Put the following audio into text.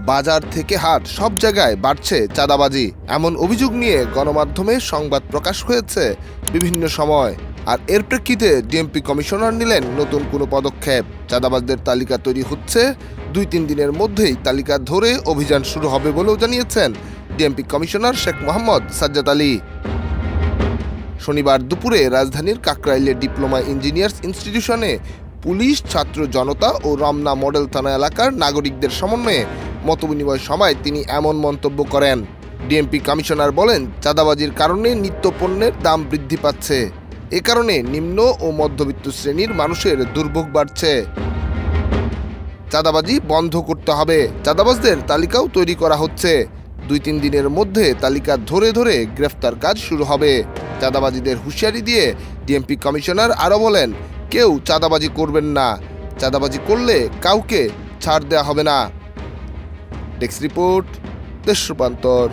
বাজার থেকে হাট সব জায়গায় বাড়ছে চাঁদাবাজি, এমন অভিযোগ নিয়ে গণমাধ্যমে সংবাদ প্রকাশ হয়েছে বিভিন্ন সময়। আর এর প্রেক্ষিতে ডিএমপি কমিশনার নিলেন নতুন কোনো পদক্ষেপ। চাঁদাবাজদের তালিকা তৈরি হচ্ছে, 2-3 দিনের মধ্যেই তালিকা ধরে অভিযান শুরু হবে বলেও জানিয়েছেন ডিএমপি কমিশনার শেখ মোহাম্মদ সাজ্জাদ আলী। শনিবার দুপুরে রাজধানীর কাকরাইলের ডিপ্লোমা ইঞ্জিনিয়ার্স ইনস্টিটিউশনে পুলিশ, ছাত্র জনতা ও রমনা মডেল থানা এলাকার নাগরিকদের সমন্বয়ে মতবিনিময় সভায় তিনি এমন মন্তব্য করেন। ডিএমপি কমিশনার বলেন, চাঁদাবাজির কারণে নিত্যপণ্যের দাম বৃদ্ধি পাচ্ছে। এ কারণে নিম্ন ও মধ্যবিত্ত শ্রেণীর মানুষের দুর্ভোগ বাড়ছে। চাঁদাবাজি বন্ধ করতে হবে। চাঁদাবাজদের তালিকাও তৈরি করা হচ্ছে। 2-3 দিনের মধ্যে তালিকা ধরে ধরে গ্রেফতার কাজ শুরু হবে। চাঁদাবাজিদের হুঁশিয়ারি দিয়ে ডিএমপি কমিশনার আরও বলেন, কেউ চাঁদাবাজি করবেন না। চাঁদাবাজি করলে কাউকে ছাড় দেওয়া হবে না। ডেস্ক রিপোর্ট, দেশ রূপান্তর।